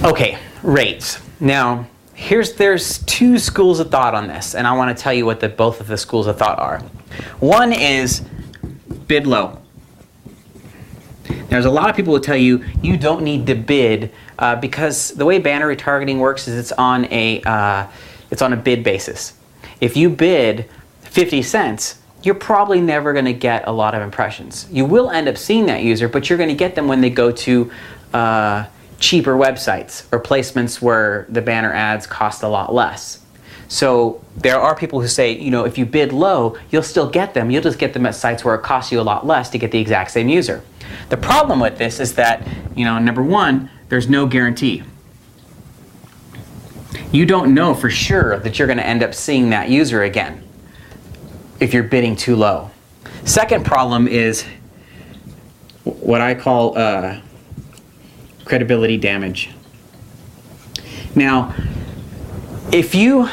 Okay, rates. Now, there's two schools of thought on this, and I want to tell you what both of the schools of thought are. One is bid low. There's a lot of people who tell you you don't need to bid because the way banner retargeting works is it's on a bid basis. If you bid 50 cents, you're probably never going to get a lot of impressions. You will end up seeing that user, but you're going to get them when they go to cheaper websites or placements where the banner ads cost a lot less. So there are people who say, if you bid low, you'll still get them. You'll just get them at sites where it costs you a lot less to get the exact same user. The problem with this is that, number one, there's no guarantee. You don't know for sure that you're going to end up seeing that user again if you're bidding too low. Second problem is what I call credibility damage. Now, if you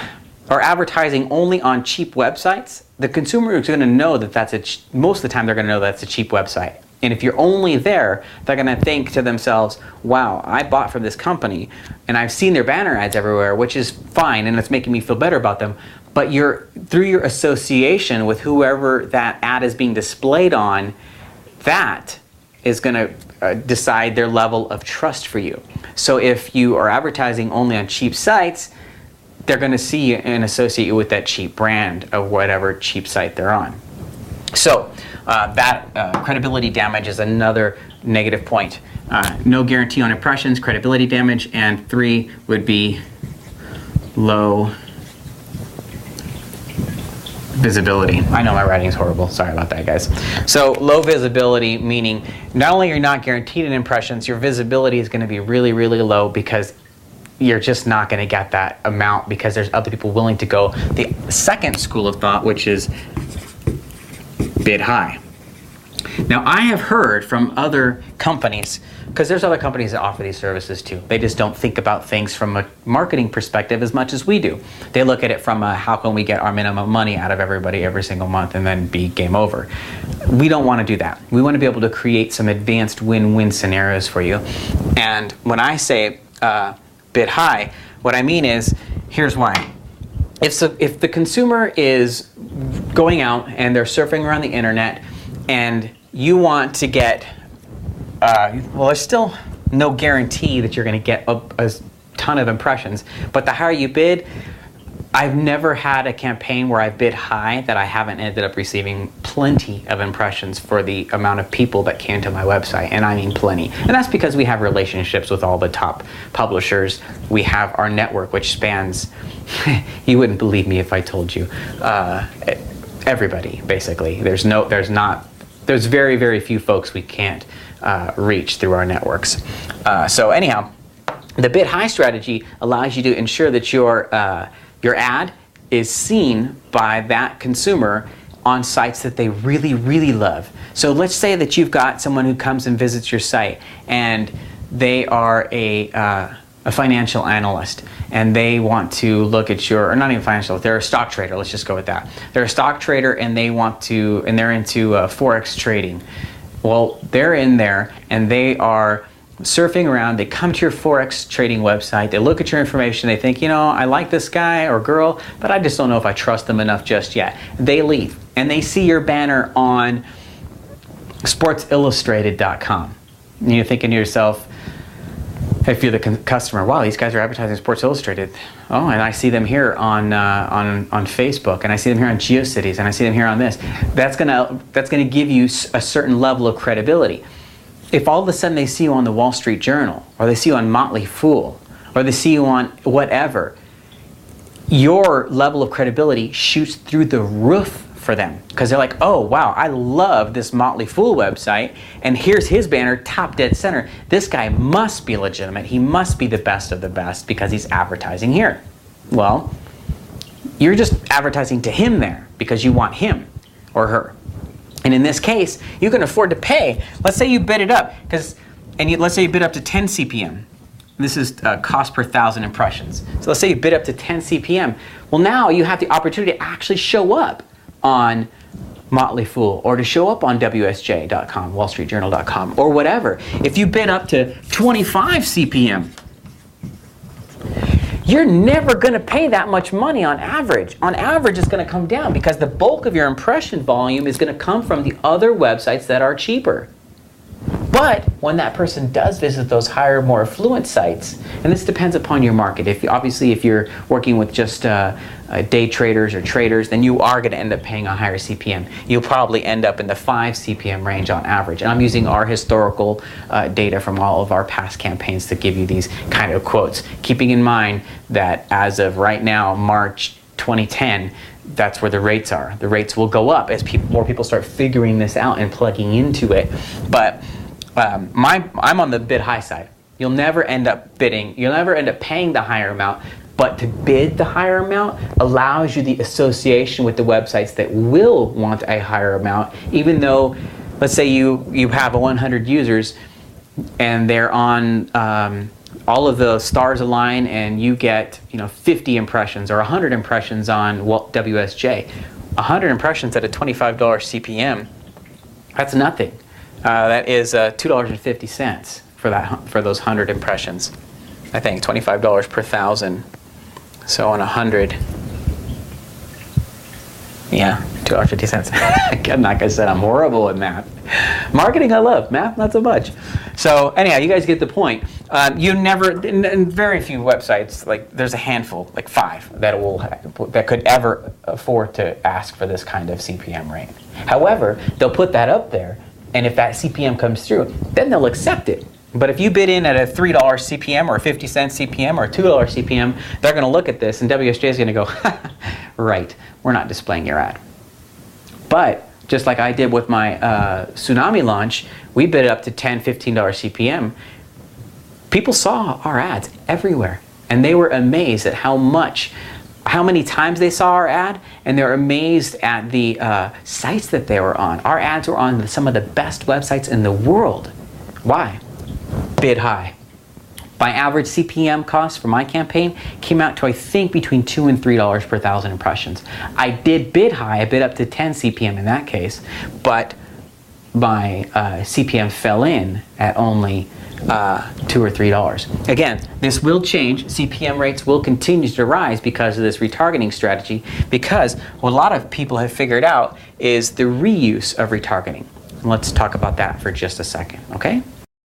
are advertising only on cheap websites, the consumer is going to know that most of the time they're going to know that's a cheap website. And if you're only there, they're going to think to themselves, wow, I bought from this company and I've seen their banner ads everywhere, which is fine and it's making me feel better about them. But through your association with whoever that ad is being displayed on, that is going to decide their level of trust for you. So if you are advertising only on cheap sites, they're going to see and associate you with that cheap brand of whatever cheap site they're on. So that credibility damage is another negative point. No guarantee on impressions, credibility damage, and 3 would be low visibility. I know my writing is horrible. Sorry about that, guys. So low visibility, meaning not only you're not guaranteed in impressions, your visibility is going to be really, really low because you're just not going to get that amount because there's other people willing to go. The second school of thought, which is bid high. Now, I have heard from other companies, because there's other companies that offer these services too. They just don't think about things from a marketing perspective as much as we do. They look at it from how can we get our minimum money out of everybody every single month and then be game over. We don't want to do that. We want to be able to create some advanced win-win scenarios for you. And when I say bid high, what I mean is, here's why. If the consumer is going out and they're surfing around the internet and you want to get, there's still no guarantee that you're going to get a ton of impressions, but the higher you bid, I've never had a campaign where I bid high that I haven't ended up receiving plenty of impressions for the amount of people that came to my website, and I mean plenty. And that's because we have relationships with all the top publishers. We have our network, which spans, you wouldn't believe me if I told you, everybody, basically. There's very, very few folks we can't reach through our networks. So anyhow, the bid high strategy allows you to ensure that your ad is seen by that consumer on sites that they really, really love. So let's say that you've got someone who comes and visits your site and they are a financial analyst and they want to look at or not even financial, they're a stock trader, let's just go with that. They're a stock trader and they're into Forex trading. Well, they're in there and they are surfing around, they come to your Forex trading website, they look at your information, they think, I like this guy or girl, but I just don't know if I trust them enough just yet. They leave and they see your banner on sportsillustrated.com. And you're thinking to yourself, if you're the customer, wow, these guys are advertising Sports Illustrated. Oh, and I see them here on Facebook, and I see them here on GeoCities, and I see them here on this. That's gonna give you a certain level of credibility. If all of a sudden they see you on the Wall Street Journal, or they see you on Motley Fool, or they see you on whatever, your level of credibility shoots through the roof for them. Because they're like, oh wow, I love this Motley Fool website, and here's his banner top dead center. This guy must be legitimate. He must be the best of the best because he's advertising here. Well, you're just advertising to him there because you want him or her. And in this case, you can afford to pay. Let's say you bid it up, let's say you bid up to 10 CPM. This is cost per 1,000 impressions. So let's say you bid up to 10 CPM. Well, now you have the opportunity to actually show up on Motley Fool or to show up on WSJ.com, WallStreetJournal.com, or whatever. If you bid up to 25 CPM, you're never going to pay that much money on average. On average, it's going to come down because the bulk of your impression volume is going to come from the other websites that are cheaper. But when that person does visit those higher, more affluent sites, and this depends upon your market. If you're working with just day traders or traders, then you are going to end up paying a higher CPM. You'll probably end up in the 5 CPM range on average. And I'm using our historical data from all of our past campaigns to give you these kind of quotes, keeping in mind that as of right now, March 2010, that's where the rates are. The rates will go up as more people start figuring this out and plugging into it. But I'm on the bid high side. You'll never end up paying the higher amount, but to bid the higher amount allows you the association with the websites that will want a higher amount, even though, let's say you have 100 users and they're on all of the stars align and you get 50 impressions or 100 impressions on WSJ. 100 impressions at a $25 CPM, that's nothing. That is $2.50 for those 100 impressions. I think $25 per 1,000. So on 100, yeah, $2.50. Again, like I said, I'm horrible at math. Marketing, I love. Math, not so much. So anyhow, you guys get the point. You never, in very few websites, like there's a handful, like 5, that could ever afford to ask for this kind of CPM rate. However, they'll put that up there, and if that CPM comes through, then they'll accept it. But if you bid in at a $3 CPM or a 50-cent CPM or a $2 CPM, they're going to look at this and WSJ is going to go, right, we're not displaying your ad. But just like I did with my Tsunami launch, we bid it up to $10, $15 CPM. People saw our ads everywhere, and they were amazed at how many times they saw our ad, and they're amazed at the sites that they were on. Our ads were on some of the best websites in the world. Why? Bid high. My average CPM cost for my campaign came out to, I think, between $2 and $3 per 1,000 impressions. I did bid high. I bid up to 10 CPM in that case, but my CPM fell in at only $2 or $3. Again, this will change. CPM rates will continue to rise because of this retargeting strategy, because what a lot of people have figured out is the reuse of retargeting. Let's talk about that for just a second, okay?